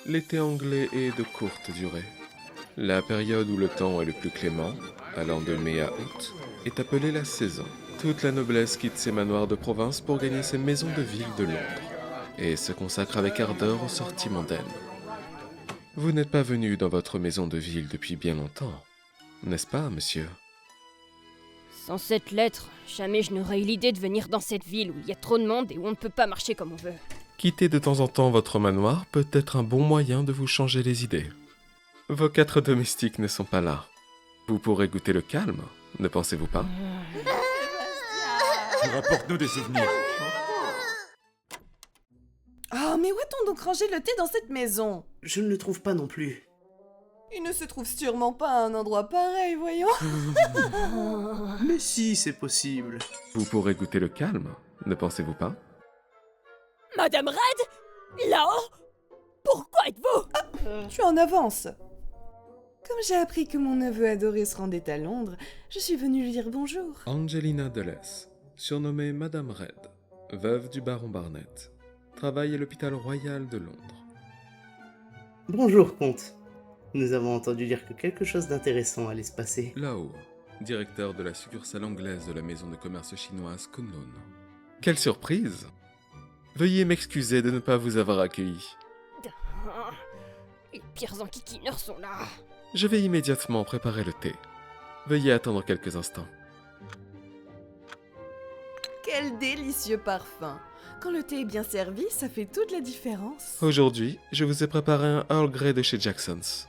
L'été anglais est de courte durée. La période où le temps est le plus clément, allant de mai à août, est appelée la saison. Toute la noblesse quitte ses manoirs de province pour gagner ses maisons de ville de Londres, et se consacre avec ardeur aux sorties mondaines. Vous n'êtes pas venu dans votre maison de ville depuis bien longtemps, n'est-ce pas, monsieur? Sans cette lettre, jamais je n'aurais eu l'idée de venir dans cette ville où il y a trop de monde et où on ne peut pas marcher comme on veut. Quitter de temps en temps votre manoir peut être un bon moyen de vous changer les idées. Vos 4 domestiques ne sont pas là. Vous pourrez goûter le calme, ne pensez-vous pas? Rapporte-nous des souvenirs. Oh, mais où a-t-on donc rangé le thé dans cette maison? Je ne le trouve pas non plus. Il ne se trouve sûrement pas à un endroit pareil, voyons. Mais si, c'est possible. Vous pourrez goûter le calme, ne pensez-vous pas? Madame Red? Là-haut? Pourquoi êtes-vous? Tu en avances. Comme j'ai appris que mon neveu adoré se rendait à Londres, je suis venue lui dire bonjour. Angelina Dulles, surnommée Madame Red, veuve du baron Barnett, travaille à l'hôpital royal de Londres. Bonjour, comte. Nous avons entendu dire que quelque chose d'intéressant allait se passer. Là-haut, directeur de la succursale anglaise de la maison de commerce chinoise Kunlun. Quelle surprise! Veuillez m'excuser de ne pas vous avoir accueilli. Les pires enquiquineurs sont là. Je vais immédiatement préparer le thé. Veuillez attendre quelques instants. Quel délicieux parfum. Quand le thé est bien servi, ça fait toute la différence. Aujourd'hui, je vous ai préparé un Earl Grey de chez Jackson's.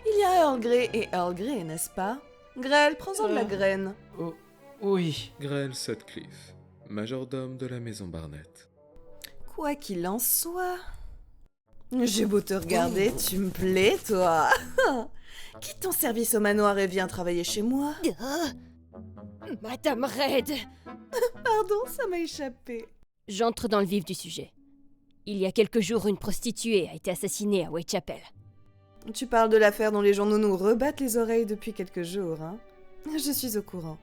Il y a Earl Grey et Earl Grey, n'est-ce pas? Grêle, prends-en de la graine. Oh, oui. Grell Sutcliffe, majordome de la maison Barnett. Quoi qu'il en soit... J'ai beau te regarder, tu me plais, toi. Quitte ton service au manoir et viens travailler chez moi. Madame Red! Pardon, ça m'a échappé. J'entre dans le vif du sujet. Il y a quelques jours, une prostituée a été assassinée à Whitechapel. Tu parles de l'affaire dont les journaux nous rebattent les oreilles depuis quelques jours, hein? Je suis au courant.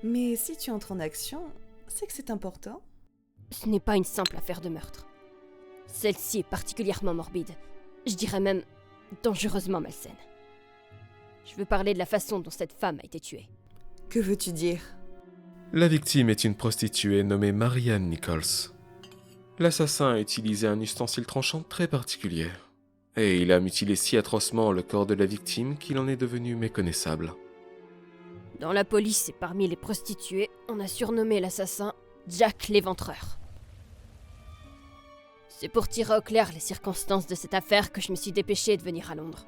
Mais si tu entres en action, c'est que c'est important. Ce n'est pas une simple affaire de meurtre. Celle-ci est particulièrement morbide. Je dirais même dangereusement malsaine. Je veux parler de la façon dont cette femme a été tuée. Que veux-tu dire? La victime est une prostituée nommée Marianne Nichols. L'assassin a utilisé un ustensile tranchant très particulier. Et il a mutilé si atrocement le corps de la victime qu'il en est devenu méconnaissable. Dans la police et parmi les prostituées, on a surnommé l'assassin Jack l'Éventreur. C'est pour tirer au clair les circonstances de cette affaire que je me suis dépêchée de venir à Londres.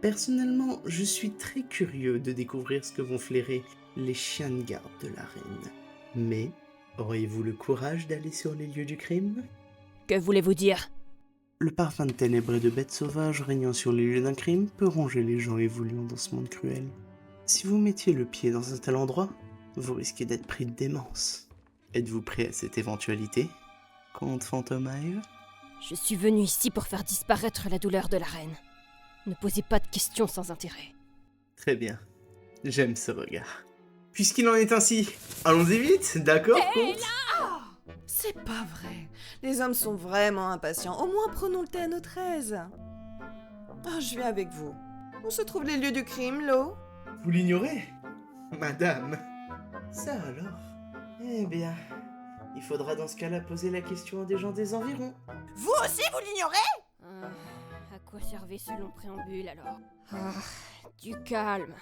Personnellement, je suis très curieux de découvrir ce que vont flairer les chiens de garde de la reine. Mais, auriez-vous le courage d'aller sur les lieux du crime? Que voulez-vous dire? Le parfum de ténèbres et de bêtes sauvages régnant sur les lieux d'un crime peut ronger les gens évoluant dans ce monde cruel. Si vous mettiez le pied dans un tel endroit, vous risquez d'être pris de démence. Êtes-vous prêt à cette éventualité, comte Phantomhive? Je suis venue ici pour faire disparaître la douleur de la reine. Ne posez pas de questions sans intérêt. Très bien. J'aime ce regard. Puisqu'il en est ainsi, allons-y vite, d'accord, comte? C'est pas vrai. Les hommes sont vraiment impatients. Au moins, prenons le thé à notre aise. Ah, je viens avec vous. Où se trouvent les lieux du crime, Lo? Vous l'ignorez, madame? Ça alors? Eh bien, il faudra dans ce cas-là poser la question à des gens des environs. Vous aussi, vous l'ignorez? À quoi servait ce long préambule alors? Du calme.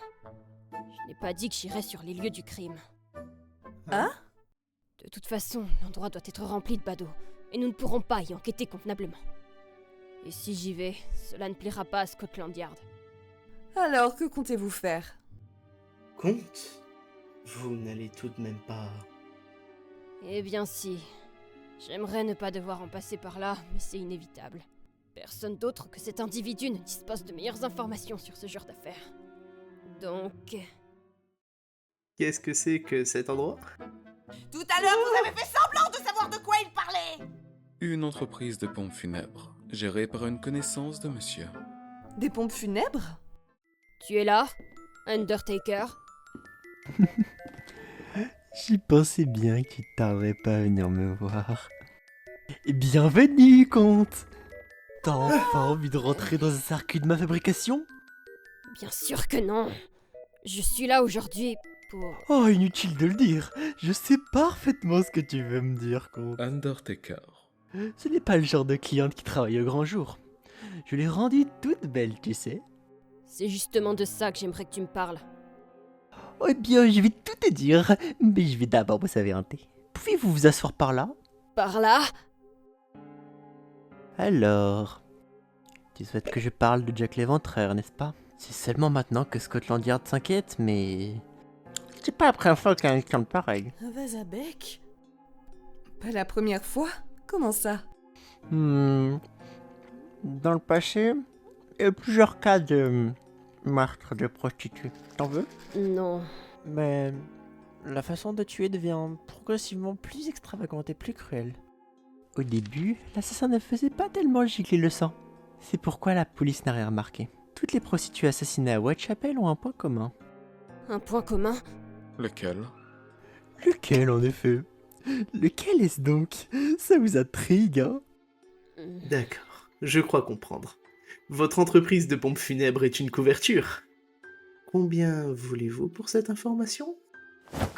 Je n'ai pas dit que j'irais sur les lieux du crime. Hein? De toute façon, l'endroit doit être rempli de badauds, et nous ne pourrons pas y enquêter convenablement. Et si j'y vais, cela ne plaira pas à Scotland Yard. Alors, que comptez-vous faire? Comte, vous n'allez tout de même pas... Eh bien si. J'aimerais ne pas devoir en passer par là, mais c'est inévitable. Personne d'autre que cet individu ne dispose de meilleures informations sur ce genre d'affaires. Donc... Qu'est-ce que c'est que cet endroit? Tout à l'heure, vous avez fait semblant de savoir de quoi il parlait! Une entreprise de pompes funèbres, gérée par une connaissance de monsieur. Des pompes funèbres? Tu es là, Undertaker? J'y pensais bien que tu tarderais pas à venir me voir. Bienvenue, comte. T'as enfin envie de rentrer dans un circuit de ma fabrication? Bien sûr que non. Je suis là aujourd'hui pour... Oh, inutile de le dire. Je sais parfaitement ce que tu veux me dire, comte. Undertaker. Ce n'est pas le genre de cliente qui travaille au grand jour. Je l'ai rendue toute belle, tu sais. C'est justement de ça que j'aimerais que tu me parles. Oh, eh bien, je vais tout te dire, mais je vais d'abord vous servir un thé. Pouvez-vous vous asseoir par là? Par là? Alors, tu souhaites que je parle de Jack l'Éventreur, n'est-ce pas? C'est seulement maintenant que Scotland Yard s'inquiète, mais... C'est pas la première fois qu'il y a un camp pareil. Un vase à bec? Pas la première fois? Comment ça? Dans le passé, il y a eu plusieurs cas de meurtre de prostituées. T'en veux? Non. Mais la façon de tuer devient progressivement plus extravagante et plus cruelle. Au début, l'assassin ne faisait pas tellement gicler le sang. C'est pourquoi la police n'a rien remarqué. Toutes les prostituées assassinées à Whitechapel ont un point commun. Un point commun? Lequel? Lequel, en effet? Lequel est-ce donc? Ça vous intrigue, hein? D'accord, je crois comprendre. Votre entreprise de pompes funèbres est une couverture. Combien voulez-vous pour cette information?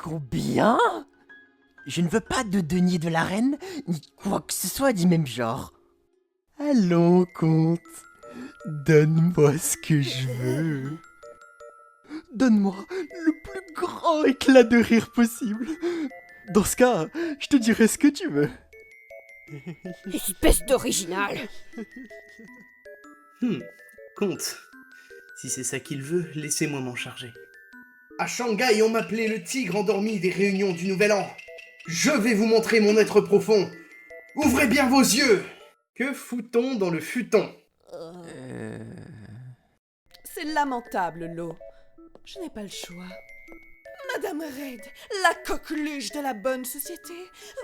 Combien? Je ne veux pas de denier de la reine, ni quoi que ce soit du même genre. Allons, comte. Donne-moi ce que je veux. Donne-moi le plus grand éclat de rire possible. Dans ce cas, je te dirai ce que tu veux. Espèce d'original! Comte. Si c'est ça qu'il veut, laissez-moi m'en charger. À Shanghai, on m'appelait le tigre endormi des réunions du Nouvel An. Je vais vous montrer mon être profond. Ouvrez bien vos yeux. Que fout-on dans le futon? C'est lamentable, Lo. Je n'ai pas le choix. Madame Reid, la coqueluche de la bonne société,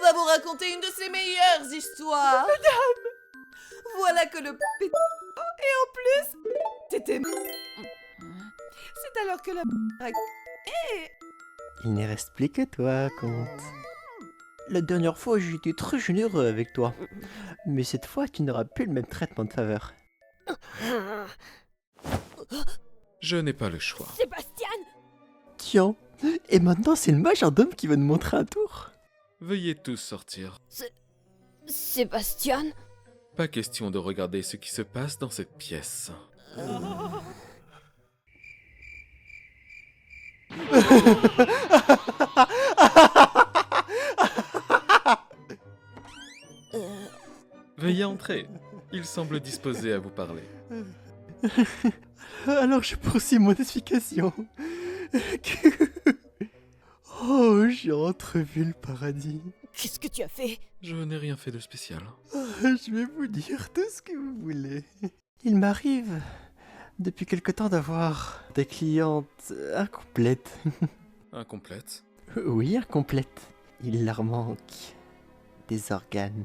va vous raconter une de ses meilleures histoires. Madame! Voilà que le et en plus, c'était... C'est alors que la Il ne reste plus que toi, comte. La dernière fois, j'ai été très généreux avec toi. Mais cette fois, tu n'auras plus le même traitement de faveur. Je n'ai pas le choix. Sébastien! Tiens, et maintenant c'est le majordome qui va nous montrer un tour. Veuillez tous sortir. Sébastien? Pas question de regarder ce qui se passe dans cette pièce. Veuillez entrer. Il semble disposé à vous parler. Alors je poursuis mon explication. Oh, j'ai entrevu le paradis. Qu'est-ce que tu as fait? Je n'ai rien fait de spécial. Je vais vous dire tout ce que vous voulez. Il m'arrive, depuis quelque temps, d'avoir des clientes incomplètes. Incomplète. Oui, incomplètes. Il leur manque des organes.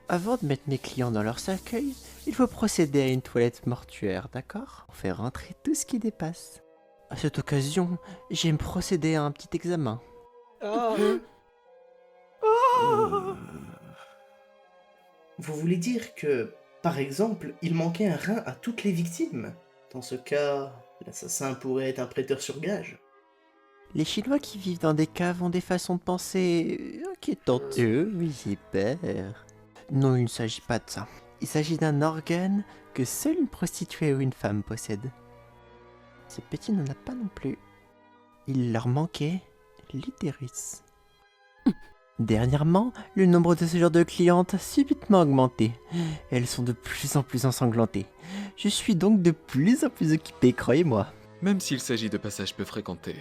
Avant de mettre mes clients dans leur cercueil, il faut procéder à une toilette mortuaire, d'accord? Pour faire rentrer tout ce qui dépasse. À cette occasion, j'aime procéder à un petit examen. Vous voulez dire que, par exemple, il manquait un rein à toutes les victimes? Dans ce cas, l'assassin pourrait être un prêteur sur gage. Les Chinois qui vivent dans des caves ont des façons de penser inquiétantes. Oui, j'ai peur. Non, il ne s'agit pas de ça. Il s'agit d'un organe que seule une prostituée ou une femme possède. Ce petit n'en a pas non plus. Il leur manquait l'utérus. Dernièrement, le nombre de ce genre de clientes a subitement augmenté. Elles sont de plus en plus ensanglantées. Je suis donc de plus en plus occupé, croyez-moi. Même s'il s'agit de passages peu fréquentés,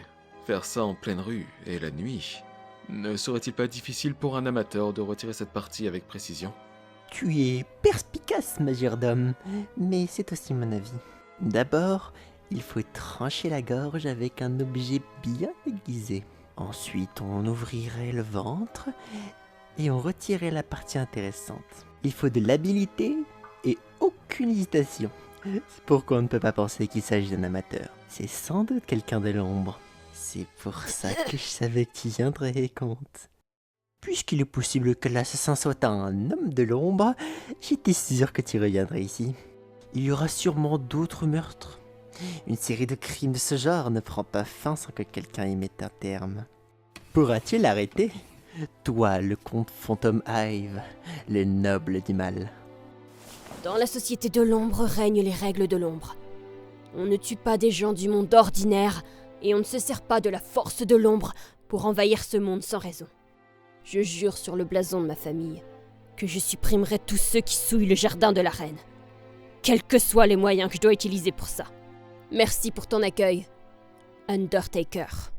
faire ça en pleine rue et la nuit, ne serait-il pas difficile pour un amateur de retirer cette partie avec précision? Tu es perspicace, majordome, mais c'est aussi mon avis. D'abord, il faut trancher la gorge avec un objet bien aiguisé. Ensuite, on ouvrirait le ventre et on retirait la partie intéressante. Il faut de l'habilité et aucune hésitation. C'est pourquoi on ne peut pas penser qu'il s'agit d'un amateur. C'est sans doute quelqu'un de l'ombre. C'est pour ça que je savais que tu viendrais, comte. Puisqu'il est possible que l'assassin soit un homme de l'ombre, j'étais sûr que tu reviendrais ici. Il y aura sûrement d'autres meurtres. Une série de crimes de ce genre ne prend pas fin sans que quelqu'un y mette un terme. Pourras-tu l'arrêter? Toi, le comte Phantom Hive, le noble du mal. Dans la société de l'ombre règnent les règles de l'ombre. On ne tue pas des gens du monde ordinaire, et on ne se sert pas de la force de l'ombre pour envahir ce monde sans raison. Je jure sur le blason de ma famille que je supprimerai tous ceux qui souillent le jardin de la reine, quels que soient les moyens que je dois utiliser pour ça. Merci pour ton accueil, Undertaker.